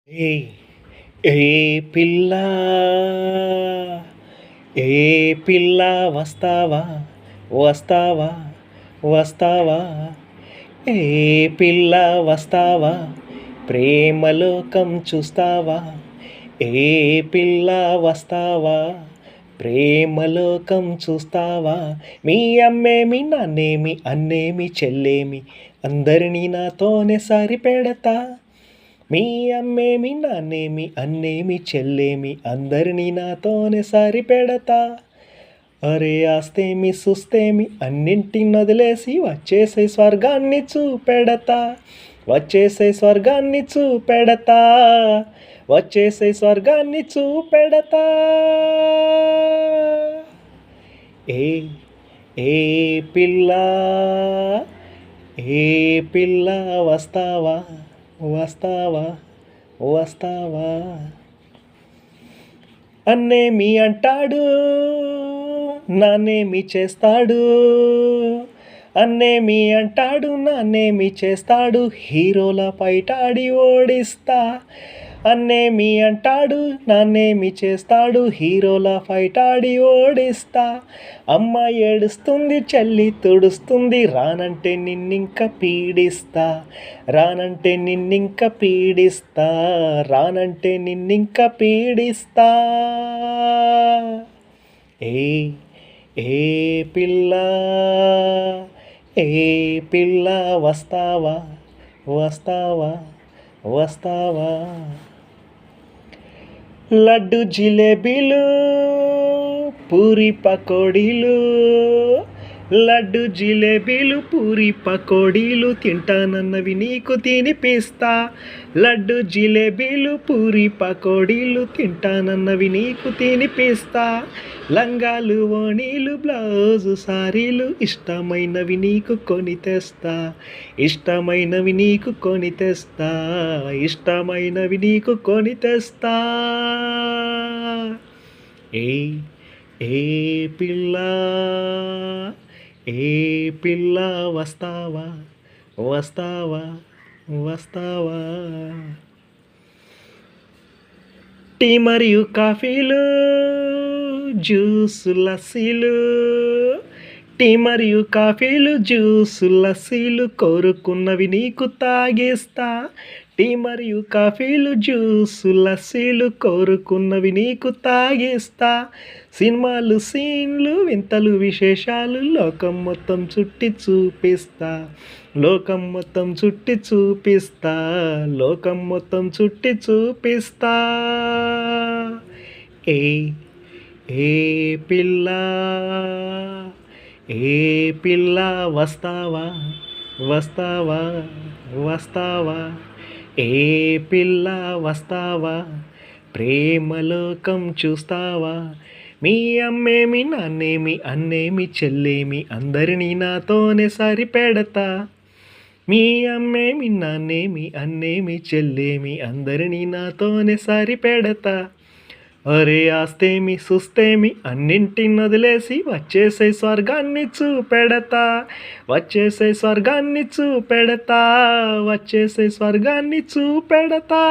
ఏ ఏ పిల్ల ఏ పిల్ల వస్తావా వస్తావా వస్తావా ఏ పిల్ల వస్తావా ప్రేమలోకం చూస్తావా ఏ పిల్ల వస్తావా ప్రేమలోకం చూస్తావా మీ అమ్మేమి నాన్నేమి అన్నేమి చెల్లేమి అందరినీ నాతోనే సరిపెడతా మీ అమ్మేమి నాన్నేమి అన్నేమి చెల్లేమి అందరినీ నాతోనే సరిపెడతా అరే ఆస్తేమి సుస్తేమి అన్నింటిని వదిలేసి వచ్చేసే స్వర్గాన్ని చూపెడతా వచ్చేసే స్వర్గాన్ని చూపెడతా వచ్చేసే స్వర్గాన్ని చూపెడతా ఏ ఏ పిల్ల ఏ పిల్ల వస్తావా వస్తావా వస్తావా అన్నేమి అంటాడు నాన్నేమి చేస్తాడు అన్నేమి అంటాడు నాన్నేమి చేస్తాడు హీరోల పైటాడి ఓడిస్తా అన్నేమి అంటాడు నాన్నేమి చేస్తాడు హీరోల ఫైటాడి ఓడిస్తా అమ్మ ఏడుస్తుంది చెల్లి తుడుస్తుంది రానంటే నిన్నింక పీడిస్తా రానంటే నిన్నింక పీడిస్తా రానంటే నిన్నింక పీడిస్తా ఏ ఏ పిల్ల ఏ పిల్ల వస్తావా వస్తావా వస్తావా లడ్డు జిలేబీలు పూరి పకోడీలు లడ్డు జిలేబీలు పూరి పకోడీలు తింటానన్నవి నీకు తినిపిస్తా లడ్డు జిలేబీలు పూరి పకోడీలు తింటానన్నవి నీకు తినిపిస్తా లంగాలు ఓణీలు బ్లౌజు సారీలు ఇష్టమైనవి నీకు కొని తెస్తా ఇష్టమైనవి నీకు కొని తెస్తా ఇష్టమైనవి నీకు కొని తెస్తా ఏ ఏ పిల్ల ఏ పిల్ల వస్తావా వస్తావా వస్తావా టీ మరియు కాఫీలు జ్యూసు లస్సీలు టీ మరియు కాఫీలు జ్యూసు లస్సీలు కోరుకున్నవి నీకు తాగిస్తా టీ మరియు కాఫీలు జ్యూసు లస్సీలు కోరుకున్నవి నీకు తాగిస్తా సినిమాలు సీన్లు వింతలు విశేషాలు లోకం మొత్తం చుట్టి చూపిస్తా లోకం మొత్తం చుట్టి చూపిస్తా లోకం మొత్తం చుట్టి చూపిస్తా ఏ ఏ పిల్ల ఏ పిల్ల వస్తావా వస్తావా వస్తావా ఏ పిల్ల వస్తావా ప్రేమలోకం చూస్తావా మీ అమ్మేమి నాన్నేమి అన్నేమి చెల్లేమి అందరినీ నాతోనే సరిపెడతా మీ అమ్మేమి నాన్నేమి అన్నేమి చెల్లేమి అందరినీ నాతోనే సరిపెడతా అరే ఆస్తేమి సుస్తేమి అన్నింటిని వదిలేసి వచ్చేసే స్వర్గాన్ని చూపెడతా వచ్చేసే స్వర్గాన్ని చూపెడతా వచ్చేసే స్వర్గాన్ని చూపెడతా